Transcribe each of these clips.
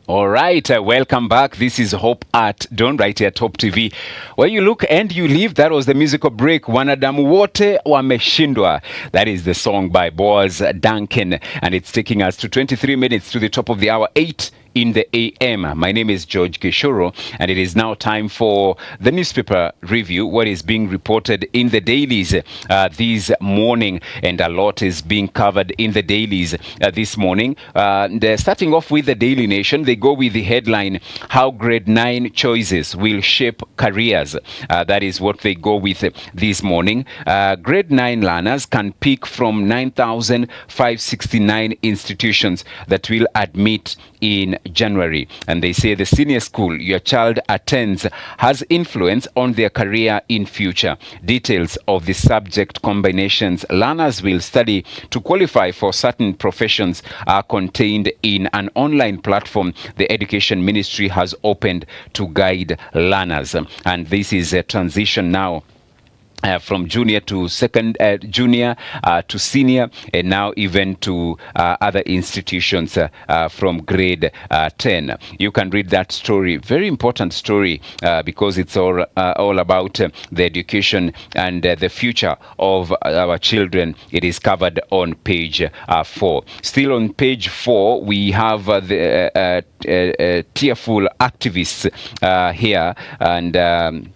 All right, welcome back. This is Hope at Dawn right here at Hope TV. Where you look and you live, that was the musical break. Wanadamu wote wameshindwa. That is the song by Boaz Duncan, and it's taking us to 23 minutes to the top of the hour, 8 in the AM. My name is George Kishoro, and it is now time for the newspaper review, what is being reported in the dailies this morning, and a lot is being covered in the dailies this morning. Starting off with the Daily Nation, they go with the headline, How Grade 9 Choices Will Shape Careers. That is what they go with this morning. Grade 9 learners can pick from 9,569 institutions that will admit in January, and they say the senior school your child attends has influence on their career in future. Details of the subject combinations learners will study to qualify for certain professions are contained in an online platform the Education Ministry has opened to guide learners, and this is a transition now from junior to junior to senior, and now even to other institutions from grade 10. You can read that story, very important story, because it's all about the education and the future of our children. It is covered on page 4. Still on page 4, we have the tearful activists here, and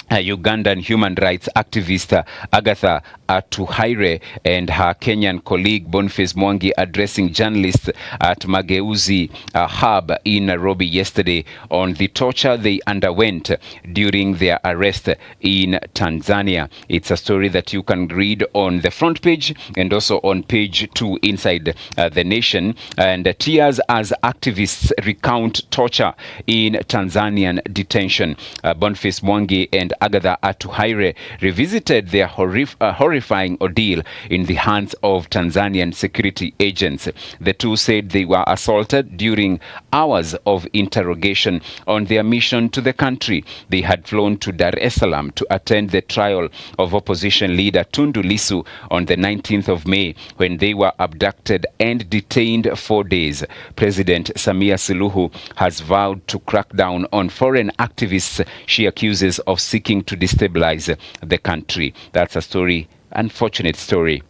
Ugandan human rights activist Agatha Atuhaire and her Kenyan colleague Boniface Mwangi addressing journalists at Mageuzi Hub in Nairobi yesterday on the torture they underwent during their arrest in Tanzania. It's a story that you can read on the front page and also on page 2 inside the Nation. And tears as activists recount torture in Tanzanian detention. Boniface Mwangi and Agatha Atuhaire revisited their horrifying ordeal in the hands of Tanzanian security agents. The two said they were assaulted during hours of interrogation on their mission to the country. They had flown to Dar es Salaam to attend the trial of opposition leader Tundu Lissu on the 19th of May, when they were abducted and detained for days. President Samia Suluhu has vowed to crack down on foreign activists she accuses of seeking to destabilize the country. That's a story, unfortunate story,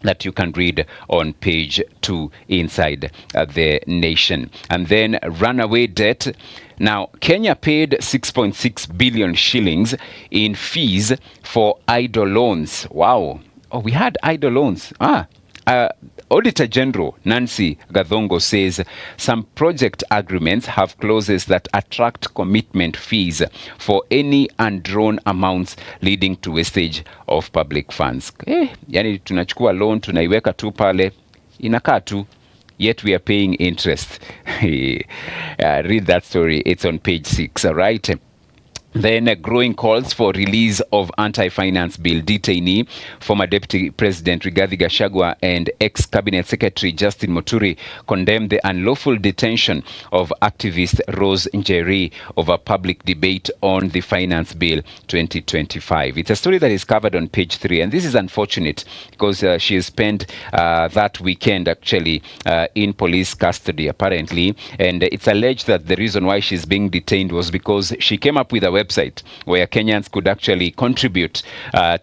that you can read on page 2 inside the Nation. And then runaway debt. Now, Kenya paid 6.6 billion shillings in fees for idle loans. Wow. Oh, we had idle loans. Auditor General Nancy Gathongo says some project agreements have clauses that attract commitment fees for any undrawn amounts, leading to wastage of public funds. Yani tunachukua loan tunaiweka tu pale inakaa tu, yet we are paying interest. Read that story. It's on page 6, all right? Then growing calls for release of anti-finance bill detainee. Former Deputy President Rigathi Gachagua and ex-Cabinet Secretary Justin Muturi condemned the unlawful detention of activist Rose Njeri over public debate on the Finance Bill 2025. It's a story that is covered on page 3, and this is unfortunate because she spent that weekend actually in police custody apparently, and it's alleged that the reason why she's being detained was because she came up with a website where Kenyans could actually contribute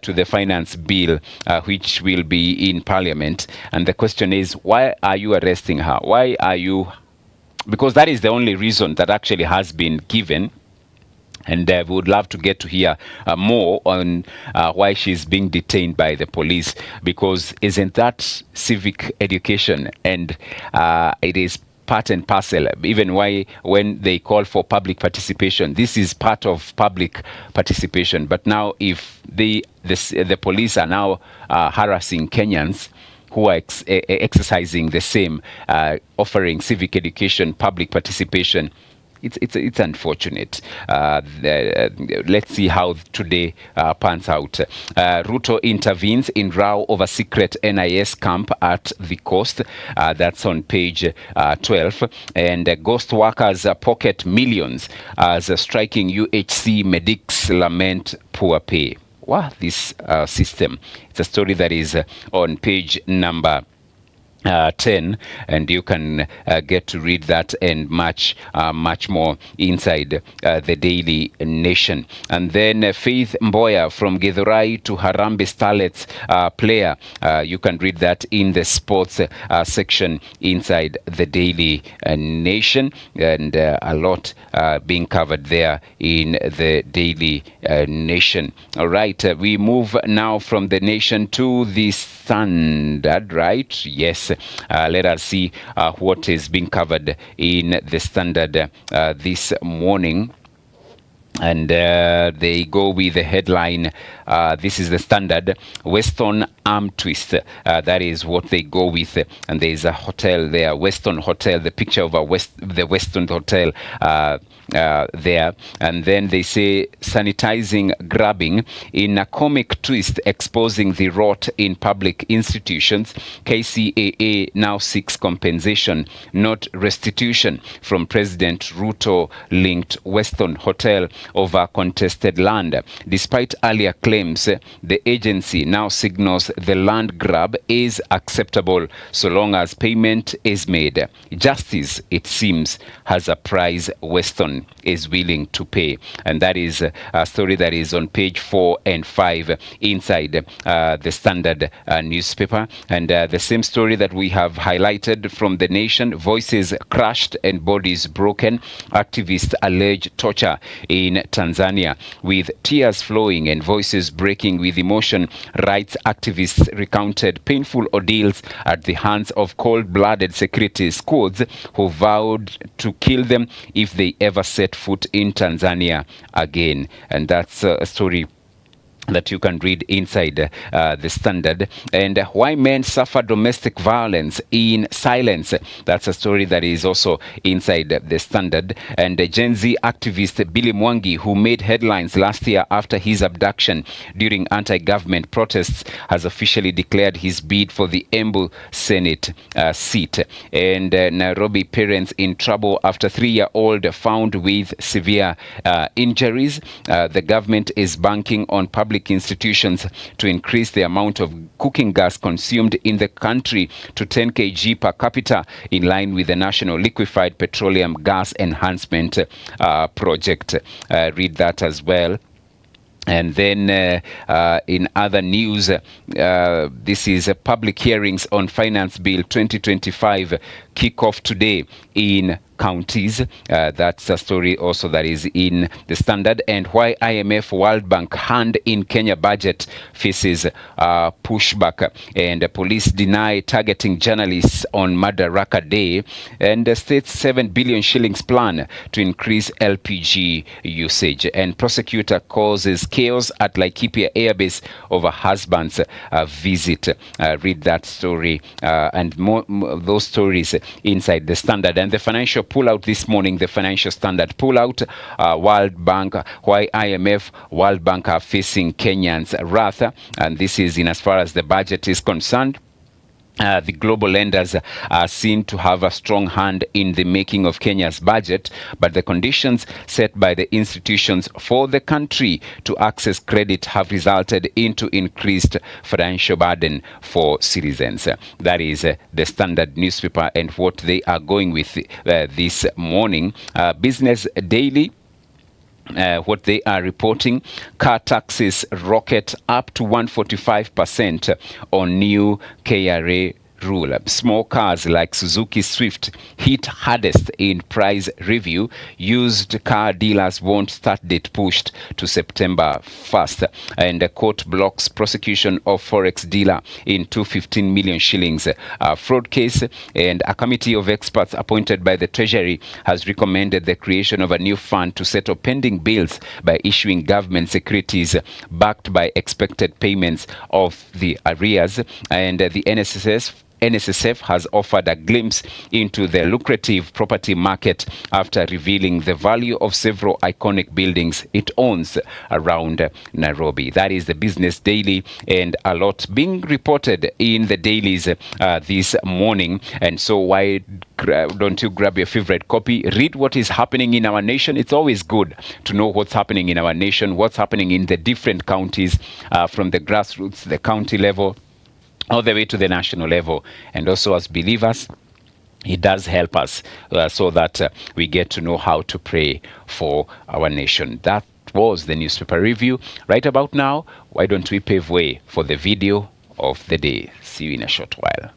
to the finance bill, which will be in parliament. And the question is, why are you arresting her? Why are you? Because that is the only reason that actually has been given. And we would love to get to hear more on why she's being detained by the police, because isn't that civic education? And it is part and parcel, even why when they call for public participation, this is part of public participation. But now if the police are now harassing Kenyans who are exercising the same, offering civic education, public participation, it's unfortunate. Let's see how today pans out. Ruto intervenes in row over secret NIS camp at the coast. That's on page 12. And ghost workers pocket millions as striking UHC medics lament poor pay. Wow, this system. It's a story that is on page number 10, and you can get to read that and much more inside the Daily Nation. And then Faith Mboya from Githurai to Harambee Starlets player, you can read that in the sports section inside the Daily Nation, and a lot being covered there in the Daily Nation. All right, we move now from the Nation to the Standard, right? Yes. Let us see what is being covered in the Standard this morning. And they go with the headline, this is the Standard, Weston arm twist. That is what they go with. And there is a hotel there, Weston Hotel, the picture of the Weston Hotel there. And then they say sanitizing grabbing in a comic twist, exposing the rot in public institutions. KCAA now seeks compensation, not restitution, from President Ruto linked Weston Hotel over contested land. Despite earlier claims, the agency now signals the land grab is acceptable so long as payment is made. Justice, it seems, has a price Weston is willing to pay. And that is a story that is on page 4 and 5 inside the Standard newspaper. And the same story that we have highlighted from the Nation, voices crushed and bodies broken. Activists allege torture in Tanzania, with tears flowing and voices breaking with emotion. Rights activists recounted painful ordeals at the hands of cold-blooded security squads who vowed to kill them if they ever set foot in Tanzania again. And that's a story that you can read inside the Standard. And why men suffer domestic violence in silence. That's a story that is also inside the Standard. And Gen Z activist Billy Mwangi, who made headlines last year after his abduction during anti-government protests, has officially declared his bid for the Embu Senate seat. And Nairobi parents in trouble after 3-year-old found with severe injuries. The government is banking on public institutions to increase the amount of cooking gas consumed in the country to 10 kg per capita, in line with the National Liquefied Petroleum Gas Enhancement Project. Read that as well. And then in other news, this is public hearings on Finance Bill 2025 kick off today in counties. That's a story also that is in the Standard. And why IMF World Bank hand in Kenya budget faces pushback. And police deny targeting journalists on Madaraka Day. And the state's 7 billion shillings plan to increase LPG usage. And prosecutor causes chaos at Laikipia Airbase over husband's visit. Read that story and more those stories inside the Standard. And the financial pullout this morning, the Financial Standard pullout, World Bank, why IMF, World Bank are facing Kenyans' wrath. And this is in as far as the budget is concerned. The global lenders are seen to have a strong hand in the making of Kenya's budget, but the conditions set by the institutions for the country to access credit have resulted into increased financial burden for citizens. That is the Standard newspaper and what they are going with this morning. Business Daily. What they are reporting, car taxes rocket up to 145% on new KRA rule. Small cars like Suzuki Swift hit hardest in price review. Used car dealers want start date pushed to September 1st. And the court blocks prosecution of Forex dealer in 215 million shillings fraud case. And a committee of experts appointed by the Treasury has recommended the creation of a new fund to settle pending bills by issuing government securities backed by expected payments of the arrears. And the NSSF has offered a glimpse into the lucrative property market after revealing the value of several iconic buildings it owns around Nairobi. That is the Business Daily, and a lot being reported in the dailies this morning. And so why don't you grab your favorite copy, read what is happening in our nation? It's always good to know what's happening in our nation, what's happening in the different counties, from the grassroots, the county level, all the way to the national level. And also as believers, it does help us so that we get to know how to pray for our nation. That was the newspaper review. Right about now, why don't we pave way for the video of the day? See you in a short while.